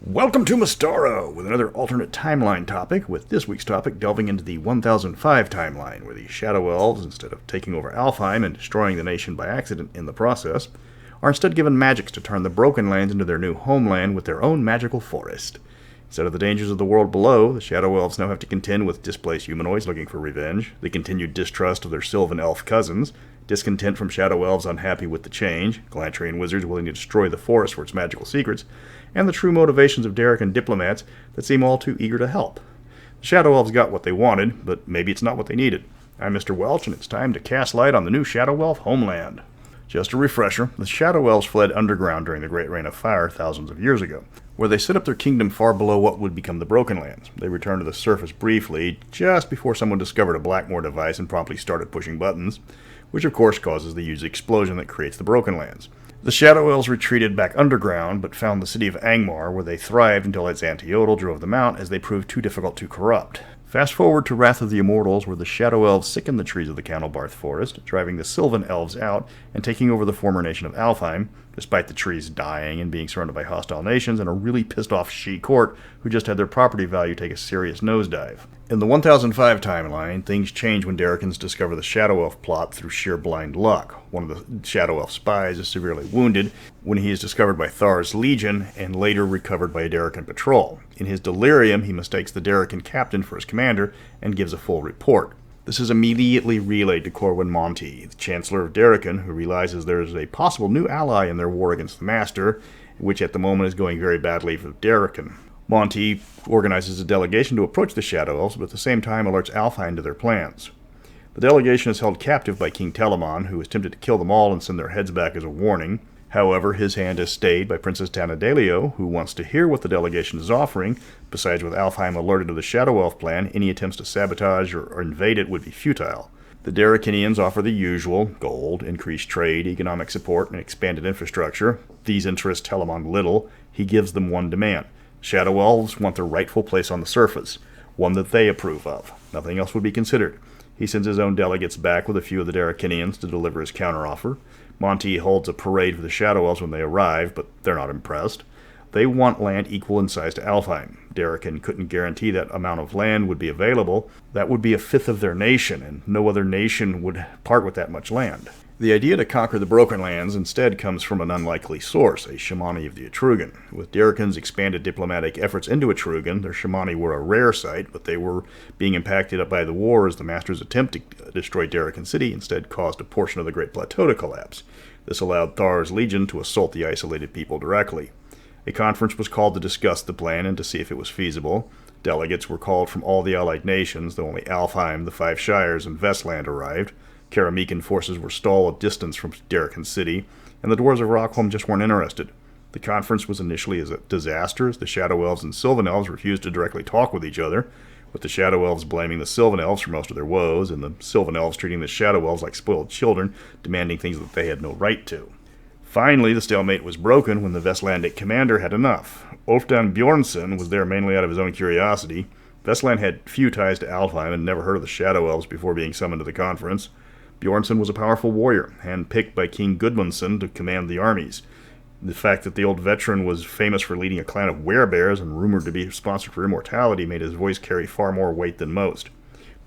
Welcome to Mystara, with another alternate timeline topic, with this week's topic delving into the 1005 timeline, where the Shadow Elves, instead of taking over Alfheim and destroying the nation by accident in the process, are instead given magics to turn the Broken Lands into their new homeland with their own magical forest. Instead of the dangers of the world below, the Shadow Elves now have to contend with displaced humanoids looking for revenge, the continued distrust of their Sylvan Elf cousins, discontent from Shadow Elves unhappy with the change, Galantrian wizards willing to destroy the forest for its magical secrets, and the true motivations of Dericcan diplomats that seem all too eager to help. The Shadow Elves got what they wanted, but maybe it's not what they needed. I'm Mr. Welch, and it's time to cast light on the new Shadow Elf homeland. Just a refresher, the Shadow Elves fled underground during the Great Reign of Fire thousands of years ago, where they set up their kingdom far below what would become the Broken Lands. They returned to the surface briefly, just before someone discovered a Blackmore device and promptly started pushing buttons, which of course causes the huge explosion that creates the Broken Lands. The Shadow Elves retreated back underground, but found the city of Angmar, where they thrived until Zandelin drove them out, as they proved too difficult to corrupt. Fast forward to Wrath of the Immortals, where the Shadow Elves sickened the trees of the Canalbarth forest, driving the Sylvan Elves out and taking over the former nation of Alfheim, despite the trees dying and being surrounded by hostile nations and a really pissed off She court who just had their property value take a serious nosedive. In the 1005 timeline, things change when Dericcans discover the Shadow Elf plot through sheer blind luck. One of the Shadow Elf spies is severely wounded when he is discovered by Thar's legion and later recovered by a Dericcan patrol. In his delirium, he mistakes the Dericcan captain for his commander and gives a full report. This is immediately relayed to Corwin Monty, the Chancellor of Dericcan, who realizes there is a possible new ally in their war against the Master, which at the moment is going very badly for Dericcan. Monty organizes a delegation to approach the Shadow Elves, but at the same time alerts Alfheim to their plans. The delegation is held captive by King Telamon, who is tempted to kill them all and send their heads back as a warning. However, his hand is stayed by Princess Tanadelio, who wants to hear what the delegation is offering. Besides, with Alfheim alerted to the Shadow Elf plan, any attempts to sabotage or invade it would be futile. The Dericanians offer the usual: gold, increased trade, economic support, and expanded infrastructure. These interest Telamon little. He gives them one demand. Shadow Elves want their rightful place on the surface, one that they approve of. Nothing else would be considered. He sends his own delegates back with a few of the Dericanians to deliver his counteroffer. Monty holds a parade for the Shadow Elves when they arrive, but they're not impressed. They want land equal in size to Alfheim. Dericcan couldn't guarantee that amount of land would be available. That would be a fifth of their nation, and no other nation would part with that much land. The idea to conquer the Broken Lands instead comes from an unlikely source, a shamani of the Etruscan. With Dericcan's expanded diplomatic efforts into Etruscan, their shamani were a rare sight, but they were being impacted by the war as the Master's attempt to destroy Dericcan City instead caused a portion of the Great Plateau to collapse. This allowed Thar's legion to assault the isolated people directly. A conference was called to discuss the plan and to see if it was feasible. Delegates were called from all the allied nations, though only Alfheim, the Five Shires, and Vestland arrived. Karamekan forces were stalled a distance from Dericcan City, and the dwarves of Rockholm just weren't interested. The conference was initially a disaster, as the Shadow Elves and Sylvan Elves refused to directly talk with each other, with the Shadow Elves blaming the Sylvan Elves for most of their woes, and the Sylvan Elves treating the Shadow Elves like spoiled children, demanding things that they had no right to. Finally, the stalemate was broken when the Vestlandic commander had enough. Ulfton Bjornsson was there mainly out of his own curiosity. Vestland had few ties to Alfheim and never heard of the Shadow Elves before being summoned to the conference. Bjornsson was a powerful warrior, handpicked by King Gudmundsson to command the armies. The fact that the old veteran was famous for leading a clan of werebears and rumored to be sponsored for immortality made his voice carry far more weight than most.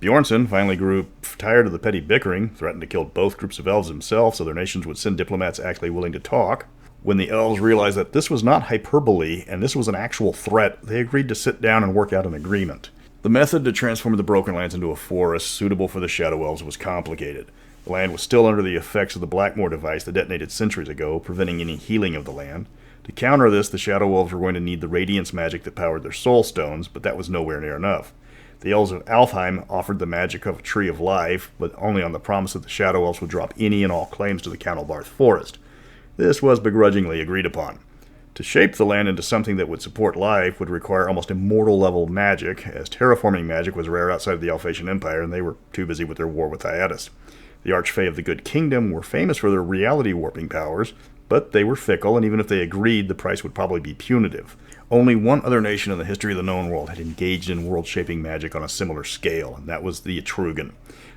Bjornsson finally grew tired of the petty bickering, threatened to kill both groups of elves himself so their nations would send diplomats actually willing to talk. When the elves realized that this was not hyperbole and this was an actual threat, they agreed to sit down and work out an agreement. The method to transform the Broken Lands into a forest suitable for the Shadow Elves was complicated. The land was still under the effects of the Blackmore device that detonated centuries ago, preventing any healing of the land. To counter this, the Shadow Elves were going to need the Radiance magic that powered their Soul Stones, but that was nowhere near enough. The Elves of Alfheim offered the magic of a Tree of Life, but only on the promise that the Shadow Elves would drop any and all claims to the Canalbarth forest. This was begrudgingly agreed upon. To shape the land into something that would support life would require almost immortal-level magic, as terraforming magic was rare outside of the Alphasian Empire, and they were too busy with their war with Hiatus. The Archfey of the Good Kingdom were famous for their reality-warping powers, but they were fickle, and even if they agreed, the price would probably be punitive. Only one other nation in the history of the known world had engaged in world-shaping magic on a similar scale, and that was the Etruscan.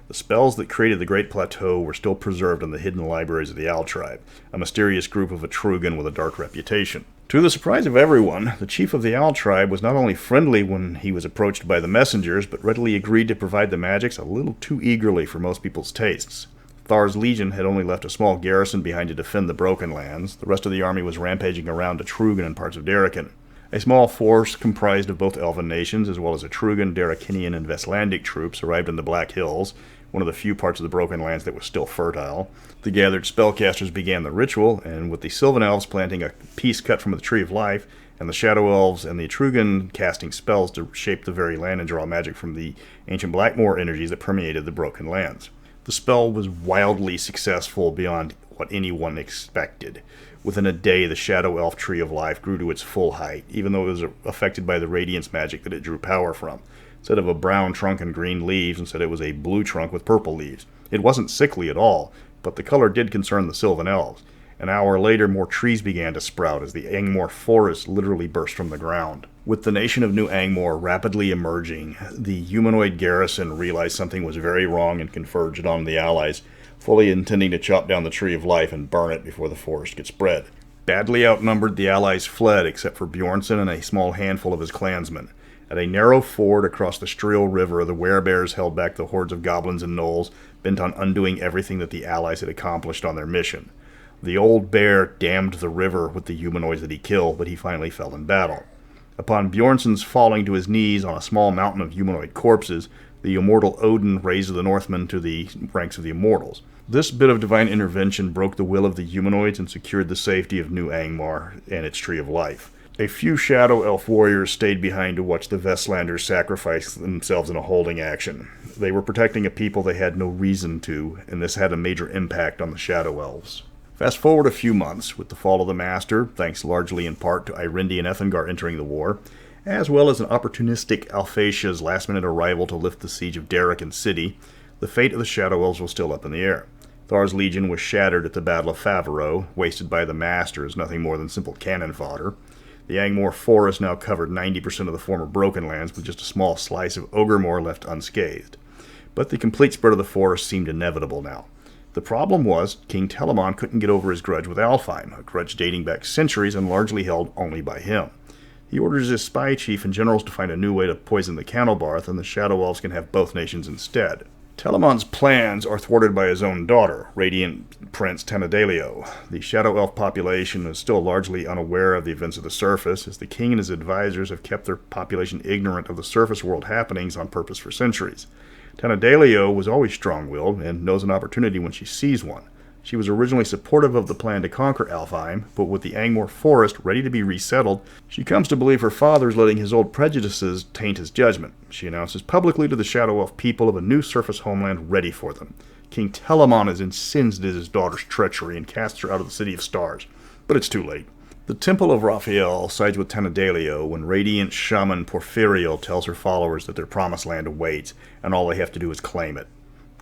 The spells that created the Great Plateau were still preserved in the hidden libraries of the Owl tribe, a mysterious group of Etruscan with a dark reputation. To the surprise of everyone, the chief of the Owl tribe was not only friendly when he was approached by the messengers, but readily agreed to provide the magics a little too eagerly for most people's tastes. Thar's legion had only left a small garrison behind to defend the Broken Lands. The rest of the army was rampaging around Etrugan and parts of Dericcan. A small force comprised of both elven nations, as well as Etrugan, Dericanian, and Vestlandic troops, arrived in the Black Hills, one of the few parts of the Broken Lands that was still fertile. The gathered spellcasters began the ritual, and with the Sylvan Elves planting a piece cut from the Tree of Life, and the Shadow Elves and the Etrugan casting spells to shape the very land and draw magic from the ancient Blackmoor energies that permeated the Broken Lands. The spell was wildly successful beyond what anyone expected. Within a day, the Shadow Elf Tree of Life grew to its full height, even though it was affected by the radiance magic that it drew power from. Instead of a brown trunk and green leaves, instead it was a blue trunk with purple leaves. It wasn't sickly at all, but the color did concern the Sylvan Elves. An hour later, more trees began to sprout as the Aengmor forest literally burst from the ground. With the nation of New Angmor rapidly emerging, the humanoid garrison realized something was very wrong and converged on the allies, fully intending to chop down the Tree of Life and burn it before the forest could spread. Badly outnumbered, the allies fled, except for Bjornsson and a small handful of his clansmen. At a narrow ford across the Striel River, the werebears held back the hordes of goblins and gnolls, bent on undoing everything that the allies had accomplished on their mission. The old bear dammed the river with the humanoids that he killed, but he finally fell in battle. Upon Bjornsson's falling to his knees on a small mountain of humanoid corpses, the immortal Odin raised the Northmen to the ranks of the immortals. This bit of divine intervention broke the will of the humanoids and secured the safety of New Angmar and its Tree of Life. A few Shadow Elf warriors stayed behind to watch the Vestlanders sacrifice themselves in a holding action. They were protecting a people they had no reason to, and this had a major impact on the Shadow Elves. Fast forward a few months, with the fall of the Master, thanks largely in part to Irendi and Ethengar entering the war, as well as an opportunistic Alphheim's last-minute arrival to lift the siege of Dericcan City, the fate of the Shadow Elves was still up in the air. Thar's legion was shattered at the Battle of Faveroe, wasted by the Master as nothing more than simple cannon fodder. The Angmor forest now covered 90% of the former Broken Lands, with just a small slice of Ogremoor left unscathed. But the complete spread of the forest seemed inevitable now. The problem was, King Telamon couldn't get over his grudge with Alfheim, a grudge dating back centuries and largely held only by him. He orders his spy chief and generals to find a new way to poison the Cannelbarth, and the Shadow Elves can have both nations instead. Telamon's plans are thwarted by his own daughter, Radiant Prince Tanadelio. The Shadow Elf population is still largely unaware of the events of the surface, as the king and his advisors have kept their population ignorant of the surface world happenings on purpose for centuries. Tanadelio was always strong-willed and knows an opportunity when she sees one. She was originally supportive of the plan to conquer Alfheim, but with the Aengmor forest ready to be resettled, she comes to believe her father is letting his old prejudices taint his judgment. She announces publicly to the Shadow Elf people of a new surface homeland ready for them. King Telamon is incensed at his daughter's treachery and casts her out of the City of Stars. But it's too late. The Temple of Raphael sides with Tanadelio when Radiant Shaman Porphyriel tells her followers that their promised land awaits, and all they have to do is claim it.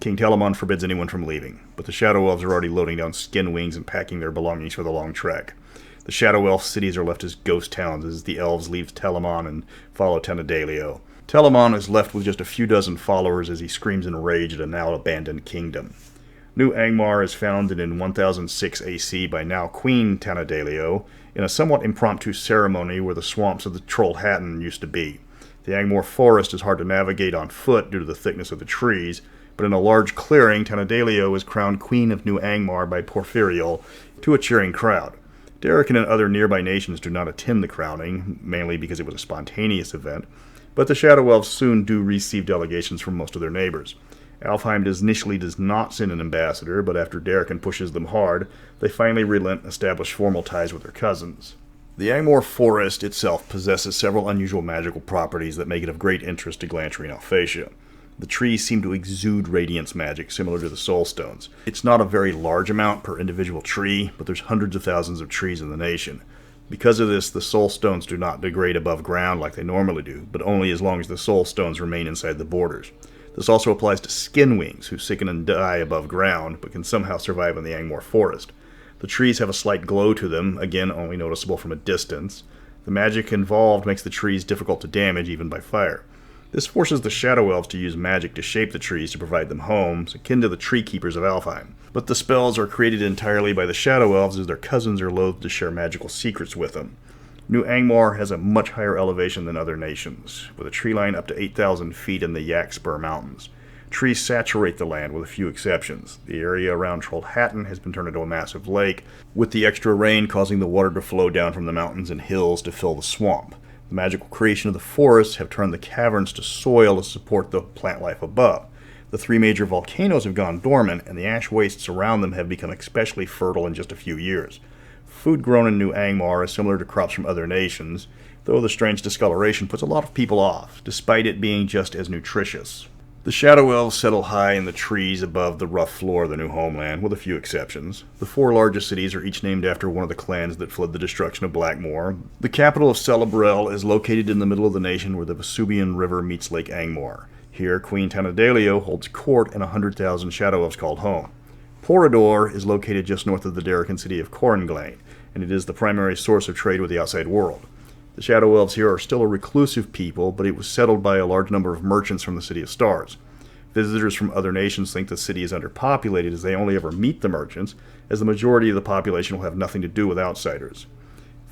King Telamon forbids anyone from leaving, but the Shadow Elves are already loading down skin wings and packing their belongings for the long trek. The Shadow Elf cities are left as ghost towns as the elves leave Telamon and follow Tanadelio. Telamon is left with just a few dozen followers as he screams in rage at a now abandoned kingdom. New Angmar is founded in 1006 AC by now Queen Tanadelio in a somewhat impromptu ceremony where the swamps of the Troll Hatton used to be. The Angmor forest is hard to navigate on foot due to the thickness of the trees, but in a large clearing, Tanadelio is crowned Queen of New Angmar by Porphyriel to a cheering crowd. Dericcan and other nearby nations do not attend the crowning, mainly because it was a spontaneous event, but the Shadow Elves soon do receive delegations from most of their neighbors. Alfheim initially does not send an ambassador, but after Dericcan pushes them hard, they finally relent and establish formal ties with their cousins. The Angmor forest itself possesses several unusual magical properties that make it of great interest to Glantry and Alphatia. The trees seem to exude radiance magic, similar to the soul stones. It's not a very large amount per individual tree, but there's hundreds of thousands of trees in the nation. Because of this, the soul stones do not degrade above ground like they normally do, but only as long as the soul stones remain inside the borders. This also applies to skinwings, who sicken and die above ground, but can somehow survive in the Angmor forest. The trees have a slight glow to them, again only noticeable from a distance. The magic involved makes the trees difficult to damage, even by fire. This forces the Shadow Elves to use magic to shape the trees to provide them homes, akin to the Tree Keepers of Alfheim. But the spells are created entirely by the Shadow Elves, as their cousins are loath to share magical secrets with them. New Angmar has a much higher elevation than other nations, with a tree line up to 8,000 feet in the Yak Spur Mountains. Trees saturate the land with a few exceptions. The area around Trollhättan has been turned into a massive lake, with the extra rain causing the water to flow down from the mountains and hills to fill the swamp. The magical creation of the forests have turned the caverns to soil to support the plant life above. The three major volcanoes have gone dormant, and the ash wastes around them have become especially fertile in just a few years. Food grown in New Angmar is similar to crops from other nations, though the strange discoloration puts a lot of people off, despite it being just as nutritious. The Shadow Elves settle high in the trees above the rough floor of the new homeland, with a few exceptions. The four largest cities are each named after one of the clans that fled the destruction of Blackmoor. The capital of Celebrell is located in the middle of the nation where the Vesuvian River meets Lake Angmor. Here, Queen Tanadelio holds court and 100,000 Shadow Elves called home. Porridor is located just north of the Dericcan city of Cornglain, and it is the primary source of trade with the outside world. The Shadow Elves here are still a reclusive people, but it was settled by a large number of merchants from the City of Stars. Visitors from other nations think the city is underpopulated as they only ever meet the merchants, as the majority of the population will have nothing to do with outsiders.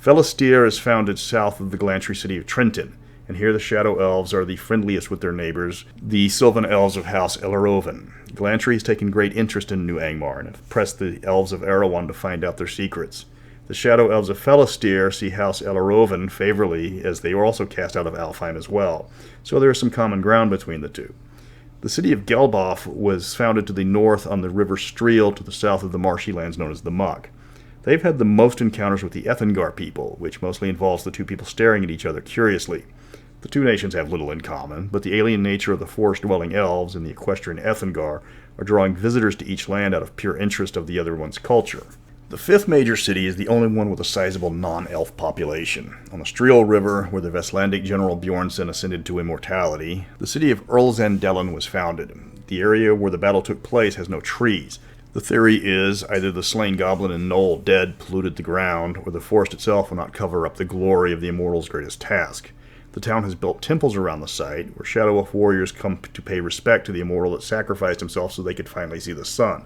Felistir is founded south of the Glantry city of Trenton, and here the Shadow Elves are the friendliest with their neighbors, the Sylvan Elves of House Elaroven. Glantry has taken great interest in New Angmar and have pressed the Elves of Erewhon to find out their secrets. The Shadow Elves of Felistir see House Elaroven favorably, as they were also cast out of Alfheim as well, so there is some common ground between the two. The city of Gelboff was founded to the north on the river Streel to the south of the marshy lands known as the Muck. They've had the most encounters with the Ethengar people, which mostly involves the two people staring at each other curiously. The two nations have little in common, but the alien nature of the forest-dwelling elves and the equestrian Ethengar are drawing visitors to each land out of pure interest of the other one's culture. The fifth major city is the only one with a sizable non-elf population. On the Streel River, where the Veslandic general Bjornsson ascended to immortality, the city of Earl Zandelin was founded. The area where the battle took place has no trees. The theory is either the slain goblin and gnoll dead polluted the ground, or the forest itself will not cover up the glory of the immortal's greatest task. The town has built temples around the site, where Shadow Elf warriors come to pay respect to the immortal that sacrificed himself so they could finally see the sun.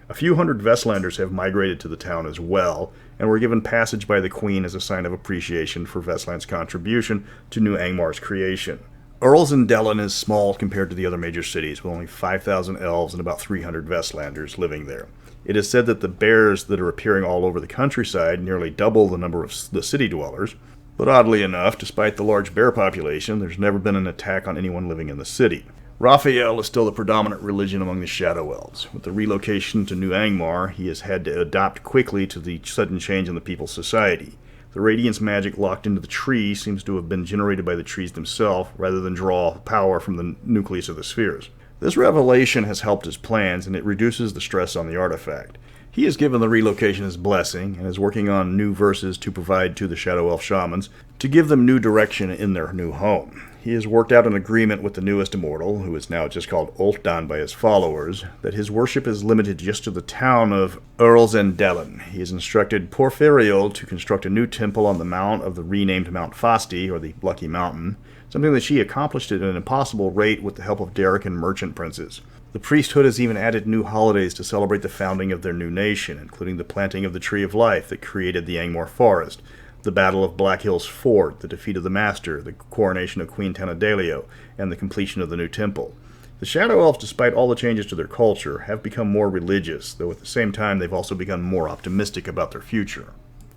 A few hundred Vestlanders have migrated to the town as well, and were given passage by the Queen as a sign of appreciation for Vestland's contribution to New Angmar's creation. Earl Zandelin is small compared to the other major cities, with only 5,000 elves and about 300 Vestlanders living there. It is said that the bears that are appearing all over the countryside nearly double the number of the city dwellers, but oddly enough, despite the large bear population, there's never been an attack on anyone living in the city. Raphael is still the predominant religion among the Shadow Elves. With the relocation to New Angmar, he has had to adapt quickly to the sudden change in the people's society. The radiance magic locked into the trees seems to have been generated by the trees themselves, rather than draw power from the nucleus of the spheres. This revelation has helped his plans, and it reduces the stress on the artifact. He has given the relocation his blessing, and is working on new verses to provide to the Shadow Elf shamans, to give them new direction in their new home. He has worked out an agreement with the newest immortal, who is now just called Ulfton by his followers, that his worship is limited just to the town of Earl Zandelin. He has instructed Porphyriel to construct a new temple on the mount of the renamed Mount Fasti, or the Lucky Mountain, something that she accomplished at an impossible rate with the help of Dericcan merchant princes. The priesthood has even added new holidays to celebrate the founding of their new nation, including the planting of the Tree of Life that created the Aengmor Forest, the Battle of Black Hill's Fort, the defeat of the Master, the coronation of Queen Tanadelio, and the completion of the new temple. The Shadow Elves, despite all the changes to their culture, have become more religious, though at the same time they've also become more optimistic about their future.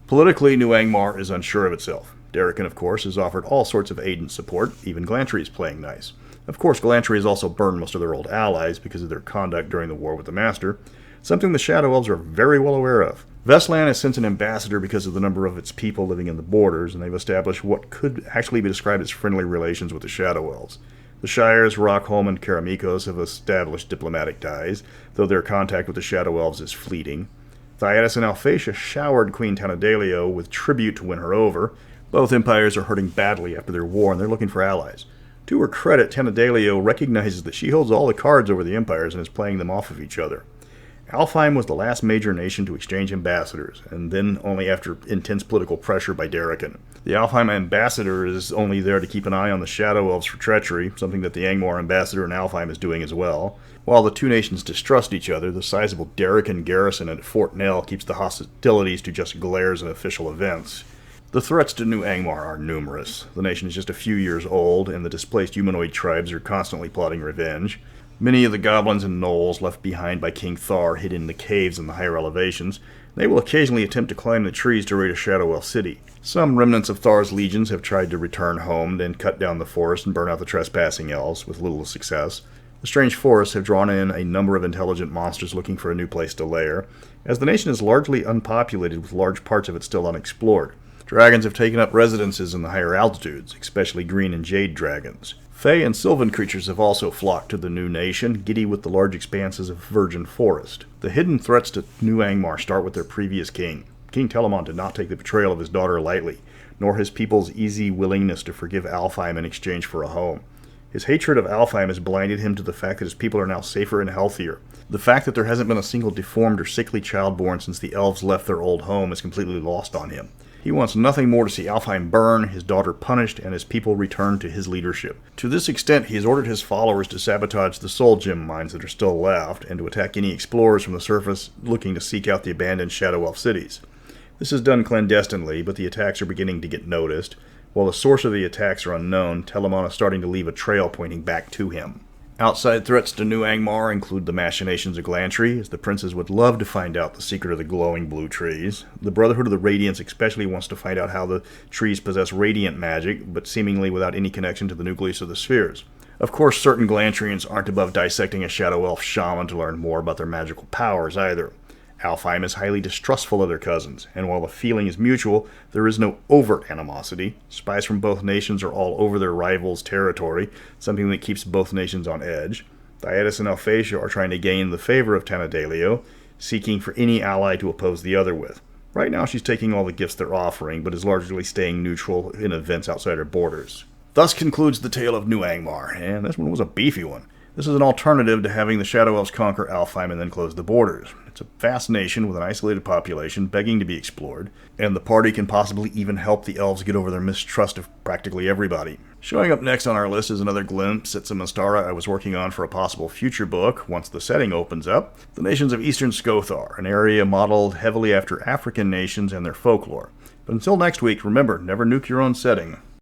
Politically, New Angmar is unsure of itself. Dericcan, of course, has offered all sorts of aid and support. Even Glantry is playing nice. Of course, Glantry has also burned most of their old allies because of their conduct during the war with the Master, something the Shadow Elves are very well aware of. Vestland has sent an ambassador because of the number of its people living in the borders, and they've established what could actually be described as friendly relations with the Shadow Elves. The Shires, Rockholm, and Karamikos have established diplomatic ties, though their contact with the Shadow Elves is fleeting. Thyatis and Alphatia showered Queen Tanadelio with tribute to win her over. Both empires are hurting badly after their war, and they're looking for allies. To her credit, Tanadelio recognizes that she holds all the cards over the empires and is playing them off of each other. Alfheim was the last major nation to exchange ambassadors, and then only after intense political pressure by Dericcan. The Alfheim ambassador is only there to keep an eye on the Shadow Elves for treachery, something that the Aengmor ambassador in Alfheim is doing as well. While the two nations distrust each other, the sizable Dericcan garrison at Fort Nell keeps the hostilities to just glares and official events. The threats to New Angmar are numerous. The nation is just a few years old, and the displaced humanoid tribes are constantly plotting revenge. Many of the goblins and gnolls left behind by King Thar hid in the caves in the higher elevations. They will occasionally attempt to climb the trees to raid a Shadow Elf city. Some remnants of Thar's legions have tried to return home, then cut down the forest and burn out the trespassing elves, with little success. The strange forests have drawn in a number of intelligent monsters looking for a new place to lair, as the nation is largely unpopulated with large parts of it still unexplored. Dragons have taken up residences in the higher altitudes, especially green and jade dragons. Fey and sylvan creatures have also flocked to the new nation, giddy with the large expanses of virgin forest. The hidden threats to New Angmar start with their previous king. King Telamon did not take the betrayal of his daughter lightly, nor his people's easy willingness to forgive Alfheim in exchange for a home. His hatred of Alfheim has blinded him to the fact that his people are now safer and healthier. The fact that there hasn't been a single deformed or sickly child born since the elves left their old home is completely lost on him. He wants nothing more to see Alfheim burn, his daughter punished, and his people returned to his leadership. To this extent, he has ordered his followers to sabotage the soul gem mines that are still left, and to attack any explorers from the surface looking to seek out the abandoned Shadow Elf cities. This is done clandestinely, but the attacks are beginning to get noticed. While the source of the attacks are unknown, Telamon is starting to leave a trail pointing back to him. Outside threats to New Angmar include the machinations of Glantry, as the princes would love to find out the secret of the glowing blue trees. The Brotherhood of the Radiance especially wants to find out how the trees possess radiant magic, but seemingly without any connection to the nucleus of the spheres. Of course, certain Glantrians aren't above dissecting a Shadow Elf shaman to learn more about their magical powers either. Alfheim is highly distrustful of their cousins, and while the feeling is mutual, there is no overt animosity. Spies from both nations are all over their rivals' territory, something that keeps both nations on edge. Dietis and Alphasia are trying to gain the favor of Tanadelio, seeking for any ally to oppose the other with. Right now she's taking all the gifts they're offering, but is largely staying neutral in events outside her borders. Thus concludes the tale of New Angmar, and this one was a beefy one. This is an alternative to having the Shadow Elves conquer Alfheim and then close the borders. It's a vast nation with an isolated population begging to be explored, and the party can possibly even help the elves get over their mistrust of practically everybody. Showing up next on our list is another glimpse at some Mystara I was working on for a possible future book once the setting opens up. The nations of Eastern Scothar, an area modeled heavily after African nations and their folklore. But until next week, remember, never nuke your own setting.